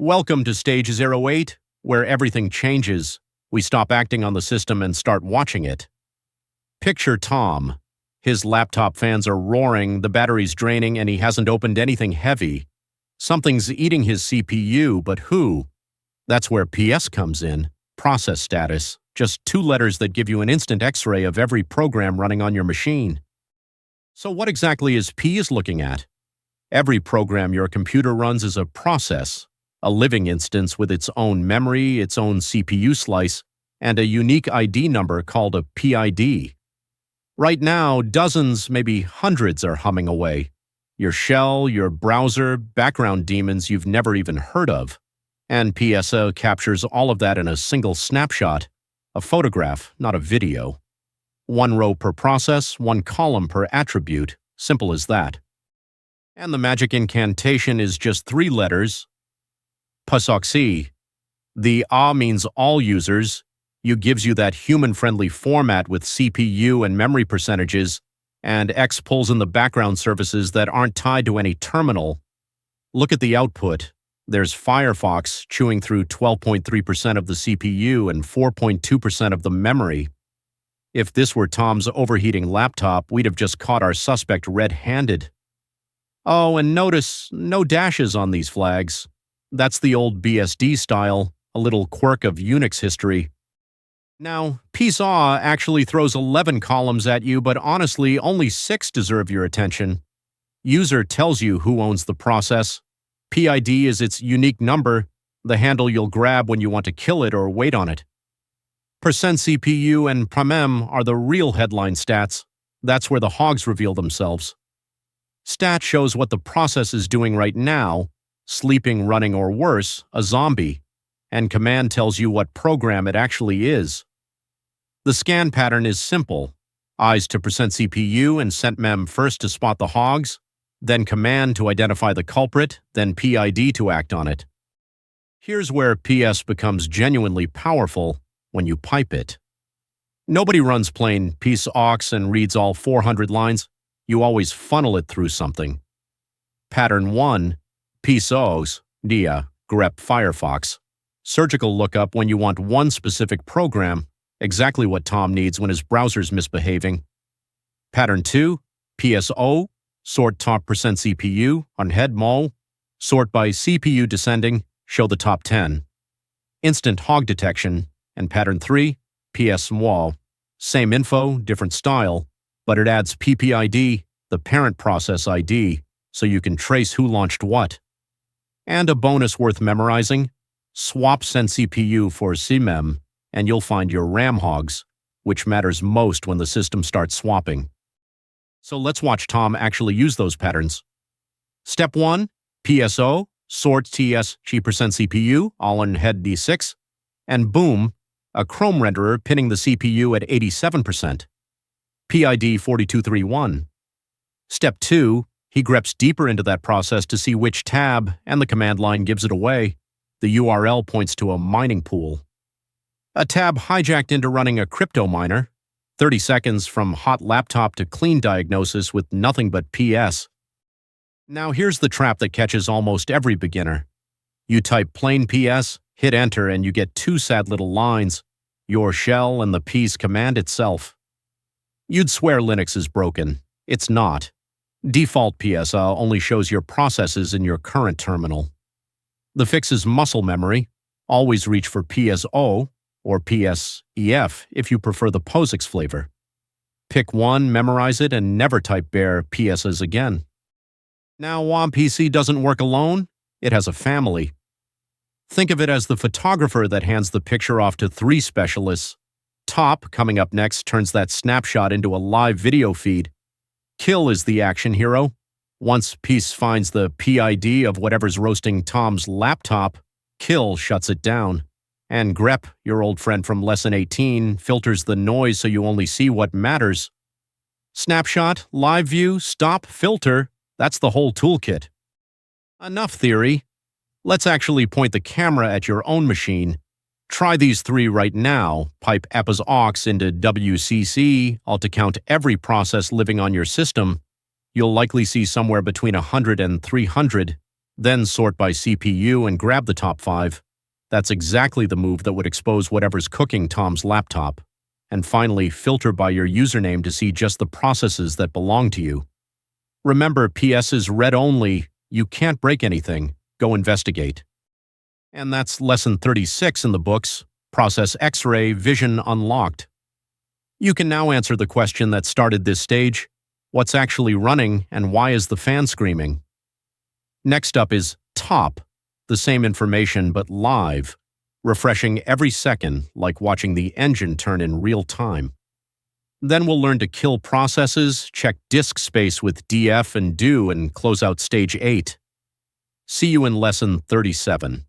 Welcome to Stage 08, where everything changes. We stop acting on the system and start watching it. Picture Tom. His laptop fans are roaring, the battery's draining, and he hasn't opened anything heavy. Something's eating his CPU, but who? That's where PS comes in. Process status. Just 2 letters that give you an instant X-ray of every program running on your machine. So what exactly is PS looking at? Every program your computer runs is a process. A living instance with its own memory, its own CPU slice, and a unique ID number called a PID. Right now, dozens, maybe hundreds are humming away. Your shell, your browser, background daemons you've never even heard of. And PSO captures all of that in a single snapshot, a photograph, not a video. 1 row per process, 1 column per attribute, simple as that. And the magic incantation is just 3 letters, PSOXY. The A means all users. U gives you that human-friendly format with CPU and memory percentages, and X pulls in the background services that aren't tied to any terminal. Look at the output. There's Firefox chewing through 12.3% of the CPU and 4.2% of the memory. If this were Tom's overheating laptop, we'd have just caught our suspect red-handed. Oh, and notice, no dashes on these flags. That's the old BSD style, a little quirk of Unix history. Now, PSAW actually throws 11 columns at you, but honestly, only 6 deserve your attention. User tells you who owns the process. PID is its unique number, the handle you'll grab when you want to kill it or wait on it. %CPU and PROMEM are the real headline stats. That's where the hogs reveal themselves. Stat shows what the process is doing right now, sleeping, running, or worse, a zombie, and command tells you what program it actually is. The scan pattern is simple. Eyes to %CPU and CentMem first to spot the hogs, then command to identify the culprit, then PID to act on it. Here's where PS becomes genuinely powerful when you pipe it. Nobody runs plain PSOX and reads all 400 lines. You always funnel it through something. Pattern 1. PSOs, DIA, grep Firefox. Surgical lookup when you want one specific program, exactly what Tom needs when his browser's misbehaving. Pattern 2. PSO, sort top %CPU, on head mol, sort by CPU descending, show the top 10. Instant hog detection. And pattern 3. PSMWAL, same info, different style, but it adds PPID, the parent process ID, so you can trace who launched what. And a bonus worth memorizing, swap CenCPU for CMEM, and you'll find your RAM hogs, which matters most when the system starts swapping. So let's watch Tom actually use those patterns. Step 1, PSO, sort TS %CPU, all on head D6, and boom, a Chrome renderer pinning the CPU at 87%. PID 4231. Step 2, he greps deeper into that process to see which tab, and the command line gives it away. The URL points to a mining pool. A tab hijacked into running a crypto miner. 30 seconds from hot laptop to clean diagnosis with nothing but PS. Now here's the trap that catches almost every beginner. You type plain PS, hit enter, and you get 2 sad little lines, your shell and the PS command itself. You'd swear Linux is broken. It's not. Default PSA only shows your processes in your current terminal. The fix is muscle memory. Always reach for PSO or PSEF if you prefer the POSIX flavor. Pick one, memorize it, and never type bare PSs again. Now, WOM PC doesn't work alone. It has a family. Think of it as the photographer that hands the picture off to 3 specialists. Top, coming up next, turns that snapshot into a live video feed. Kill is the action hero. Once PS finds the PID of whatever's roasting Tom's laptop, Kill shuts it down. And grep, your old friend from lesson 18, filters the noise so you only see what matters. Snapshot, live view, stop, filter, that's the whole toolkit. Enough theory. Let's actually point the camera at your own machine. Try these 3 right now. Pipe PSOX into WCC, all to count every process living on your system. You'll likely see somewhere between 100 and 300. Then sort by CPU and grab the top 5. That's exactly the move that would expose whatever's cooking Tom's laptop. And finally, filter by your username to see just the processes that belong to you. Remember, PS is read only. You can't break anything. Go investigate. And that's lesson 36 in the books, Process X-ray Vision Unlocked. You can now answer the question that started this stage: what's actually running and why is the fan screaming? Next up is top, the same information but live, refreshing every second like watching the engine turn in real time. Then we'll learn to kill processes, check disk space with df and do, and close out stage 8. See you in lesson 37.